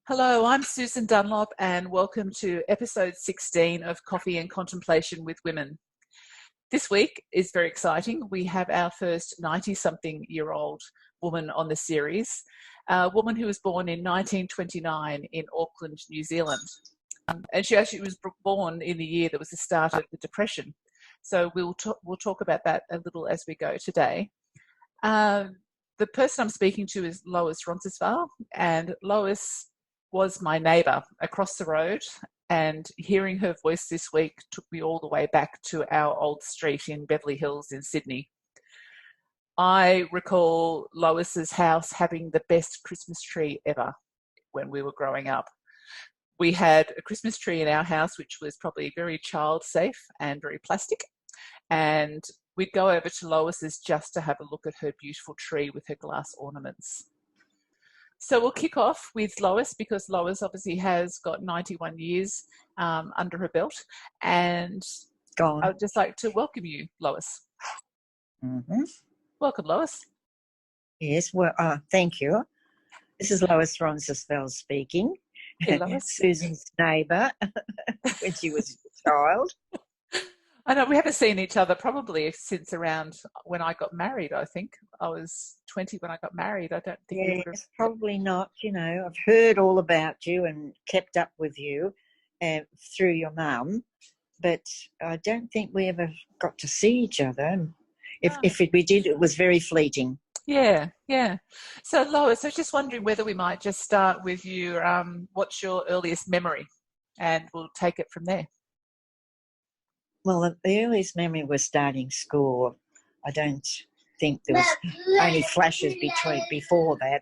Hello, I'm Susan Dunlop and welcome to episode 16 of Coffee and Contemplation with Women. This week is very exciting. We have our first 90-something-year-old woman on the series, a woman who was born in 1929 in Auckland, New Zealand. And she actually was born in the year that was the start of the Depression. So we'll talk about that a little as we go today. The person I'm speaking to is Lois Ronsisvalle, and Lois was my neighbour across the road, and hearing her voice this week took me all the way back to our old street in Beverly Hills in Sydney. I recall Lois's house having the best Christmas tree ever when we were growing up. We had a Christmas tree in our house which was probably very child safe and very plastic, and we'd go over to Lois's just to have a look at her beautiful tree with her glass ornaments. So we'll kick off with Lois, because Lois obviously has got 91 years under her belt, and I would just like to welcome you, Lois. Mm-hmm. Welcome, Lois. Yes, well, thank you. This is Lois Ronsisvalle speaking. Hey, Lois. Susan's neighbour when she was a child. I know we haven't seen each other probably since around when I got married. I think I was 20 when I got married. I don't think we would have... probably not. You know, I've heard all about you and kept up with you through your mum, but I don't think we ever got to see each other. If we did, it was very fleeting. Yeah. So Lois, I was just wondering whether we might just start with you. What's your earliest memory? And we'll take it from there. Well, the earliest memory was starting school. I don't think there was only flashes before that.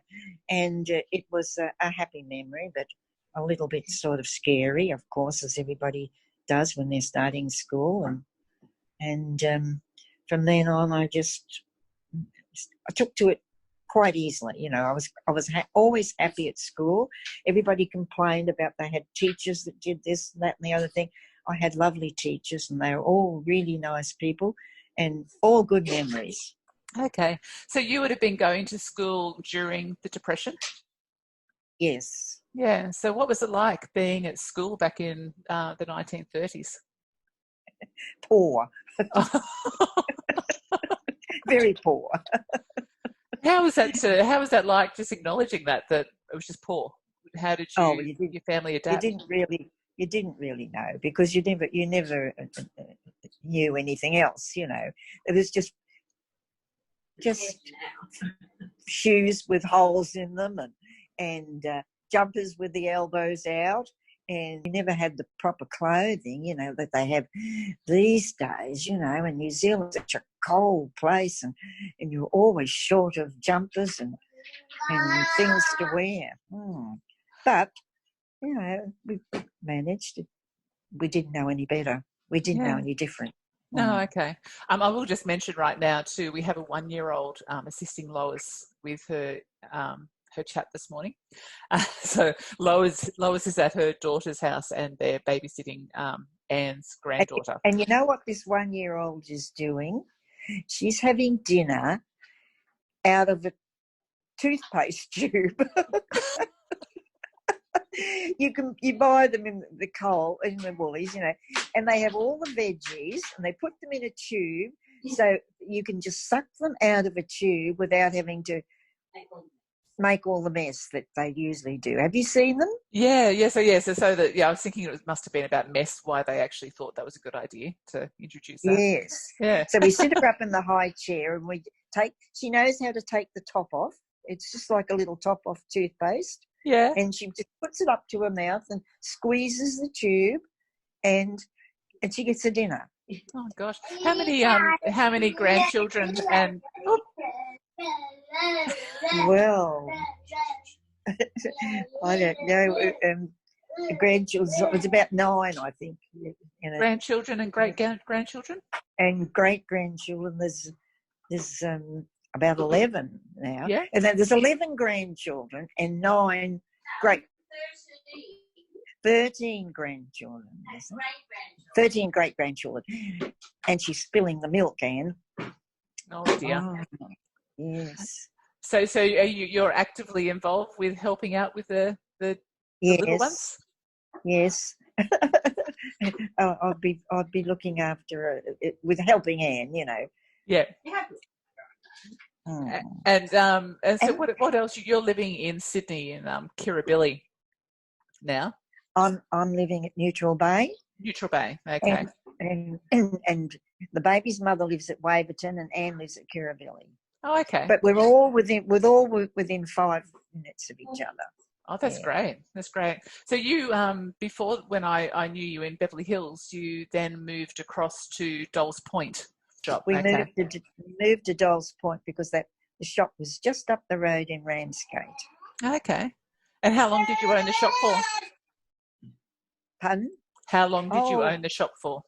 And it was a happy memory, but a little bit sort of scary, of course, as everybody does when they're starting school. And from then on, I took to it quite easily. You know, I was always happy at school. Everybody complained about they had teachers that did this, that, and the other thing. I had lovely teachers, and they were all really nice people and all good memories. Okay. So you would have been going to school during the Depression? Yes. Yeah. So what was it like being at school back in the 1930s? Poor. Very poor. How was that like, just acknowledging that it was just poor? How did your family adapt? You didn't really know, because you never knew anything else. You know, it was just shoes with holes in them and jumpers with the elbows out, and you never had the proper clothing, you know, that they have these days. You know, and New Zealand's such a cold place, and you're always short of jumpers and things to wear. But you know, we managed. We didn't know any better. We didn't know any different. No, okay. I will just mention right now too, we have a 1-year-old assisting Lois with her chat this morning. So Lois is at her daughter's house, and they're babysitting Anne's granddaughter. And you know what this 1-year-old is doing? She's having dinner out of a toothpaste tube. You buy them in the Woolies, you know, and they have all the veggies, and they put them in a tube, so you can just suck them out of a tube without having to make all the mess that they usually do. Have you seen them? Yeah. So I was thinking it must have been about mess, why they actually thought that was a good idea to introduce that. Yes. Yeah. So we sit her up in the high chair, and she knows how to take the top off. It's just like a little top off toothpaste. Yeah. And she just puts it up to her mouth and squeezes the tube, and she gets her dinner. Oh gosh. How many grandchildren and Well, I don't know. Grandchildren, it was about 9, I think. You know. Grandchildren and great-grandchildren? And great-grandchildren, there's about 11 now. Yeah. And then there's 11 grandchildren and 9 13 grandchildren. 13 great-grandchildren. And she's spilling the milk, Anne. Oh, dear. Oh, yes. So you're actively involved with helping out with the the little Yes, ones? yes. I'd be looking after it with a helping hand, you know. Yeah. Mm. And so And what else? You're living in Sydney in Kirribilli now? I'm living at Neutral Bay, Neutral Bay. Okay. and and the baby's mother lives at Waverton, and Anne lives at Kirribilli. Oh, okay. But we're all within 5 minutes of each other. Oh, that's Yeah. great. That's great. So you, before when I knew you in Beverly Hills, you then moved across to Dolls Point shop. We Okay. moved to Dolls Point because the shop was just up the road in Ramsgate. Okay. And how long did you own the shop for? Pardon? How long did you Oh, own the shop for?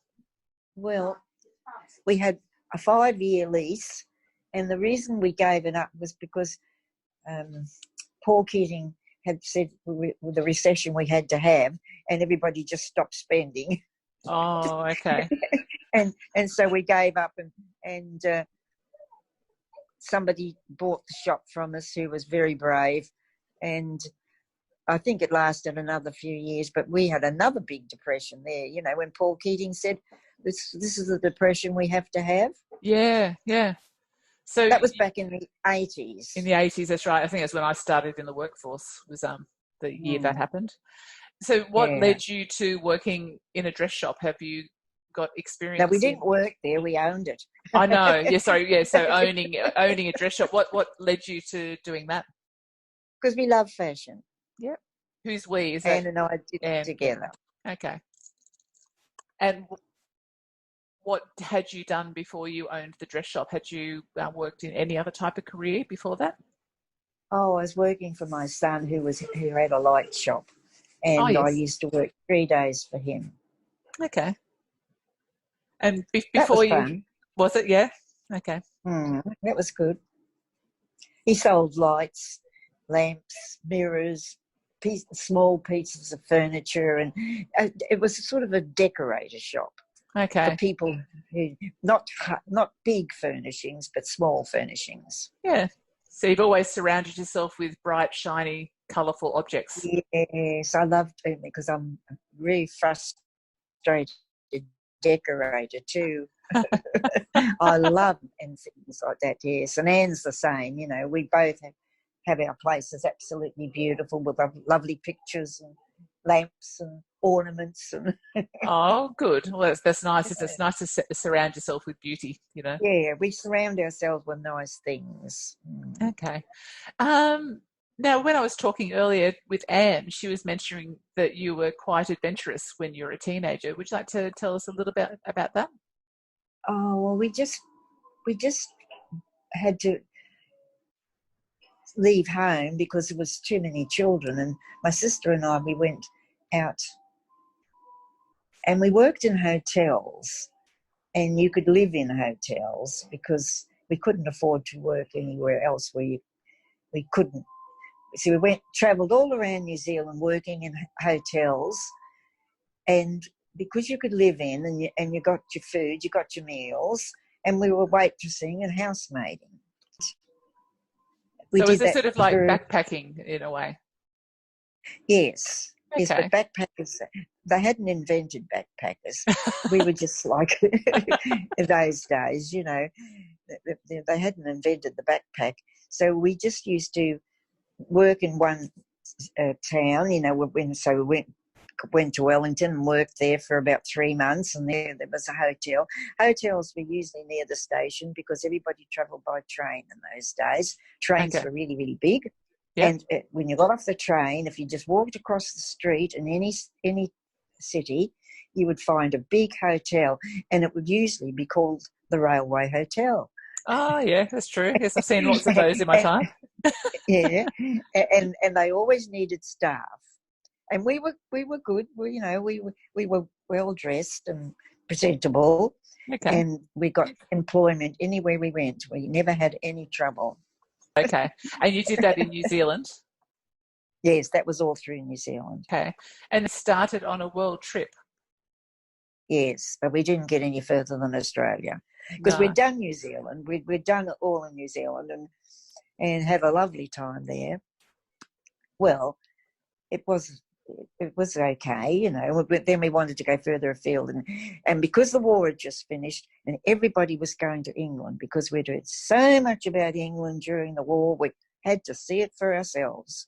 well, we had a 5-year lease, and the reason we gave it up was because Paul Keating had said with the recession we had to have, and everybody just stopped spending. Oh, okay. and so we gave up, and somebody bought the shop from us who was very brave, and I think it lasted another few years, but we had another big depression there, you know, when Paul Keating said, this is the depression we have to have. Yeah, yeah. So That was back in the 80s. in the 80s, that's right. I think that's when I started in the workforce, was the year that happened. So what Yeah. led you to working in a dress shop? Have you got No, experience we in? didn't work there, we owned it. I know. Yeah, sorry. Yeah, so owning a dress shop. What led you to doing that? Because we love fashion. Yep. Who's we? Is that Anne and I did it Anne? together. Yeah. Okay. And what had you done before you owned the dress shop? Had you worked in any other type of career before that? Oh, I was working for my son who had a light shop, Oh, and I yes. used to work 3 days for him. Okay. And That before was you, fun. was it? Yeah. Okay. That was good. He sold lights, lamps, mirrors, small pieces of furniture, and it was sort of a decorator shop for Okay. people who not big furnishings but small furnishings. Yeah. So you've always surrounded yourself with bright, shiny, colourful objects. Yes, I love doing it because I'm a really frustrated decorator too. I love and things like that, yes. And Anne's the same, you know, we both have our places absolutely beautiful with lovely pictures and lamps and ornaments. And Oh, good. Well, that's nice. It's nice to surround yourself with beauty, you know. yeah, we surround ourselves with nice things. Okay. Now, when I was talking earlier with Anne, she was mentioning that you were quite adventurous when you were a teenager. Would you like to tell us a little bit about that? Oh, well, we just had to leave home because there was too many children, and my sister and I, we went out and we worked in hotels, and you could live in hotels because we couldn't afford to work anywhere else where we couldn't. So we travelled all around New Zealand working in hotels, and because you could live in and you got your food, you got your meals, and we were waitressing and housemaiding. We So is did it that sort of like for, backpacking in a way? yes, yes, Okay. but backpackers, they hadn't invented backpackers. We were just like in those days, you know, they hadn't invented the backpack. So we just used to work in one town, you know, we went to Wellington and worked there for about 3 months, and there was a hotel. Hotels were usually near the station because everybody travelled by train in those days. Trains Okay. were really, really big. Yep. And when you got off the train, if you just walked across the street in any city, you would find a big hotel, and it would usually be called the Railway Hotel. Oh, yeah, that's true. Yes, I've seen lots of those in my time. Yeah, and they always needed staff. And we were good. We were well dressed and presentable, Okay. and we got employment anywhere we went. We never had any trouble. Okay. And you did that in New Zealand? Yes, that was all through New Zealand. Okay. And it started on a world trip? Yes, but we didn't get any further than Australia because No. we'd done New Zealand. We'd done it all in New Zealand and had a lovely time there. Well, it was it was okay, you know. But then we wanted to go further afield, and because the war had just finished and everybody was going to England because we'd read so much about England during the war, we had to see it for ourselves.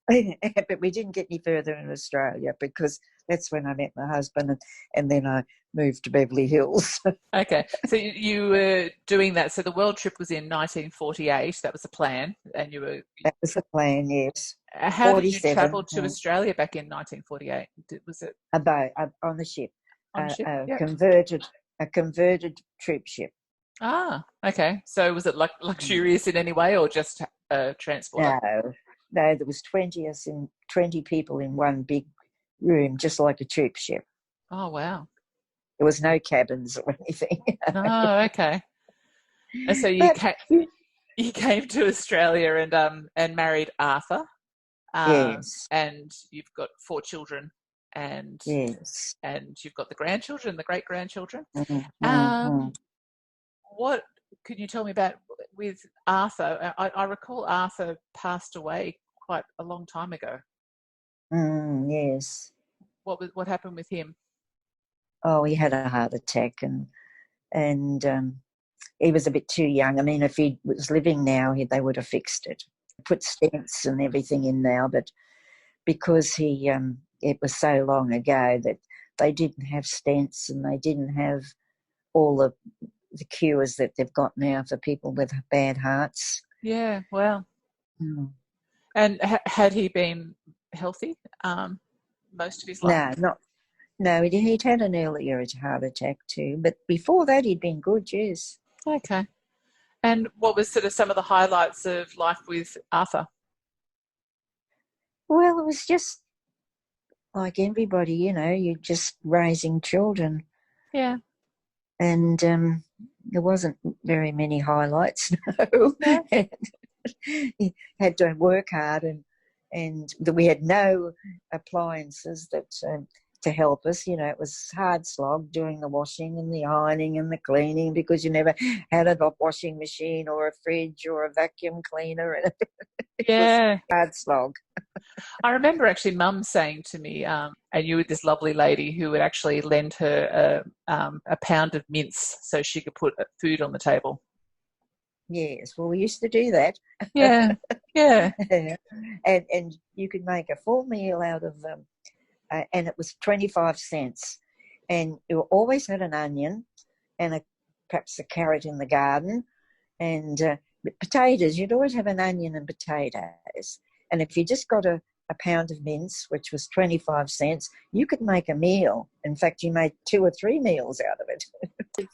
But we didn't get any further in Australia because that's when I met my husband, and then I moved to Beverly Hills. Okay, so you were doing that. So the world trip was in 1948. That was the plan, and you were. That was the plan, yes. How did you 47. travel to Australia back in 1948? Was it A boat on the ship, on a ship? Yep. a converted troop ship. Ah, okay. So was it luxurious in any way, or just a transporter? No, there was 20 people in one big room, just like a troop ship. Oh, wow. There was no cabins or anything. Oh, okay. And so you came to Australia and married Arthur. Yes. And you've got 4 children, and yes, and you've got the grandchildren, the great-grandchildren. mm-hmm. What can you tell me about with Arthur? I recall Arthur passed away quite a long time ago. Yes. What happened with him? Oh, he had a heart attack, and he was a bit too young. I mean, if he was living now, they would have fixed it, put stents and everything in now. But because it was so long ago that they didn't have stents and they didn't have all the cures that they've got now for people with bad hearts. Yeah, well. And had he been healthy most of his life? No, he'd had an earlier heart attack too, but before that he'd been good, yes. Okay. And what was sort of some of the highlights of life with Arthur? Well, it was just like everybody, you know, you're just raising children. Yeah. And there wasn't very many highlights, no. He had to work hard, and we had no appliances that to help us. You know, it was hard slog doing the washing and the ironing and the cleaning because you never had a washing machine or a fridge or a vacuum cleaner. It was hard slog. I remember actually Mum saying to me, and you were this lovely lady who would actually lend her a pound of mince so she could put food on the table. Yes, well, we used to do that. Yeah. And you could make a full meal out of them, and it was 25 cents. And you always had an onion and perhaps a carrot in the garden, and potatoes. You'd always have an onion and potatoes. And if you just got a pound of mince, which was 25 cents, you could make a meal. In fact, you made 2 or 3 meals out of it.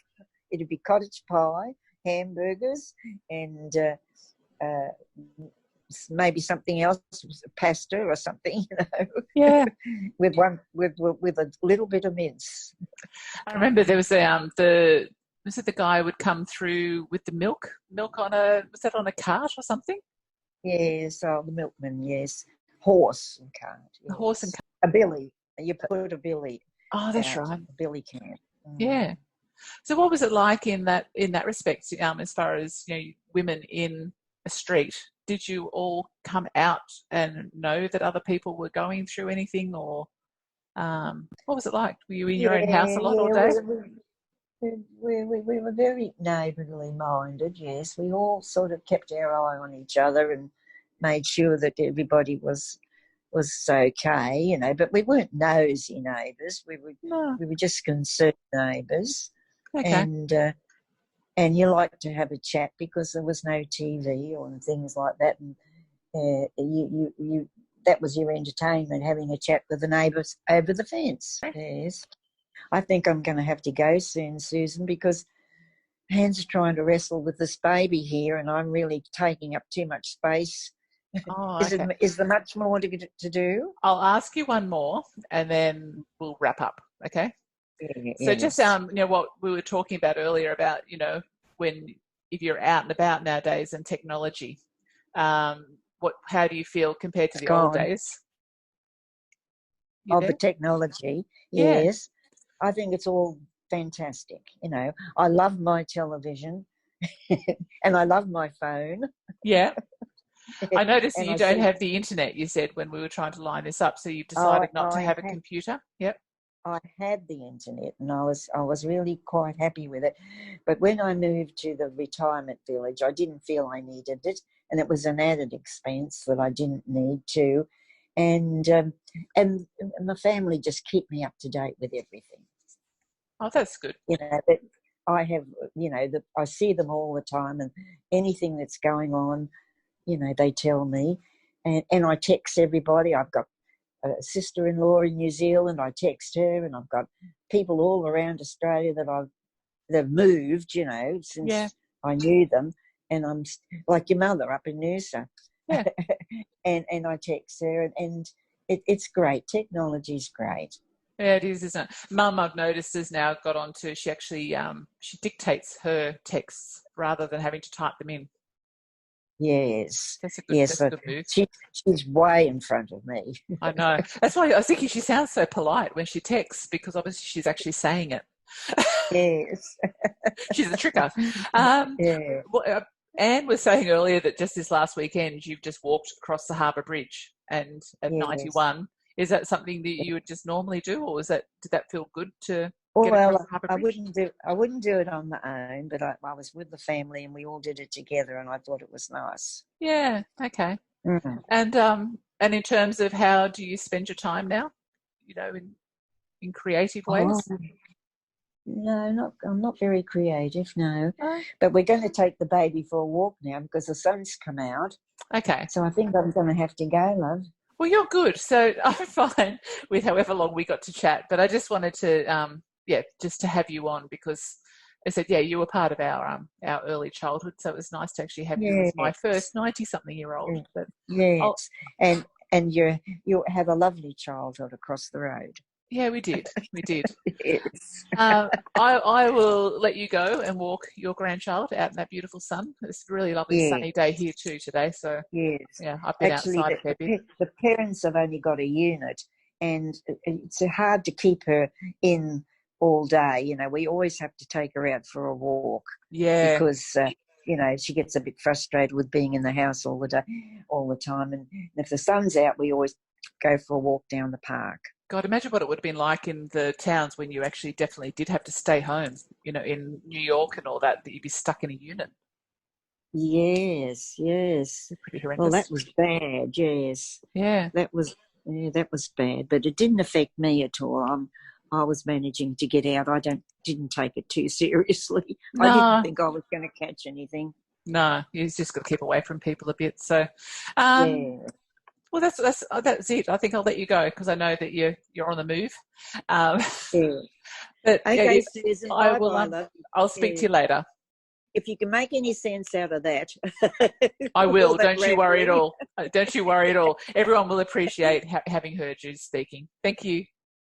It'd be cottage pie, hamburgers, and maybe something else, pasta or something, you know. Yeah. with a little bit of mince. I remember there was was it the guy who would come through with the milk on on a cart or something? Yes, the milkman, yes. Horse and cart. Yes. A horse and cart. A billy. You put a billy. Oh, that's right. A billy can. Yeah. So what was it like in that respect, as far as, you know, women in a street? Did you all come out and know that other people were going through anything, or what was it like? Were you in your own house a lot all day? We were very neighbourly minded, yes. We all sort of kept our eye on each other and made sure that everybody was okay, you know, but we weren't nosy neighbours. We were just concerned neighbours. Okay. And you like to have a chat because there was no TV or things like that, and you that was your entertainment, having a chat with the neighbours over the fence. Yes. I think I'm going to have to go soon, Susan, because Hans is trying to wrestle with this baby here, and I'm really taking up too much space. Oh, okay. Is there much more to do? I'll ask you one more, and then we'll wrap up. Okay. Yeah, so just you know, what we were talking about earlier about, you know, if you're out and about nowadays and technology, how do you feel compared to the old days? The technology, yes. I think it's all fantastic. You know, I love my television and I love my phone. Yeah. I noticed that And you I don't said, have the internet, you said, when we were trying to line this up, so you've decided not to have a computer. Yep. I had the internet, and I was really quite happy with it. But when I moved to the retirement village, I didn't feel I needed it, and it was an added expense that I didn't need to. And my family just keep me up to date with everything. Oh, that's good. You know, but I have, I see them all the time, and anything that's going on, they tell me, and I text everybody. I've got a sister-in-law in New Zealand. I text her, and I've got people all around Australia that have moved, since I knew them, and I'm like your mother up in Noosa. Yeah. and I text her, and it's great. Technology's great. Yeah, it is, isn't it? Mum, I've noticed, has now got on to, she actually, she dictates her texts rather than having to type them in. Yes. That's a good move. She's way in front of me. I know. That's why I was thinking she sounds so polite when she texts, because obviously she's actually saying it. Yes. She's a tricker. Yeah. Well, Anne was saying earlier that just this last weekend you've just walked across the Harbour Bridge, and at 91. Is that something that you would just normally do, or did that feel good to get across the Harbour Bridge? I wouldn't do it on my own, but I was with the family and we all did it together, and I thought it was nice. Yeah. Okay. Mm. And in terms of how do you spend your time now? In creative ways. No, I'm not very creative. No, Oh. but we're going to take the baby for a walk now because the sun's come out. Okay. So I think I'm going to have to go, love. Well, you're good. So I'm fine with however long we got to chat, but I just wanted to, just to have you on because I said, you were part of our early childhood, so it was nice to actually have you as my first 90-something-year-old. But yes, and you had a lovely childhood across the road. Yeah, we did. Yes. I will let you go and walk your grandchild out in that beautiful sun. It's a really lovely sunny day here too today. So yes, I've been actually, outside a fair bit. The parents have only got a unit, and it's hard to keep her in all day. We always have to take her out for a walk. Yeah, because she gets a bit frustrated with being in the house all the time. And if the sun's out, we always go for a walk down the park. God, imagine what it would have been like in the towns when you actually definitely did have to stay home, in New York and all that you'd be stuck in a unit. Yes. Pretty horrendous. Well, that was bad, yes. Yeah. That was bad, but it didn't affect me at all. I was managing to get out. I didn't take it too seriously. No. I didn't think I was going to catch anything. No, you just got to keep away from people a bit. So, well, that's it. I think I'll let you go because I know that you're on the move. But okay, Susan. I will. I'll speak to you later. If you can make any sense out of that, I will. Don't you worry at all. Don't you worry at all. Everyone will appreciate having heard you speaking. Thank you.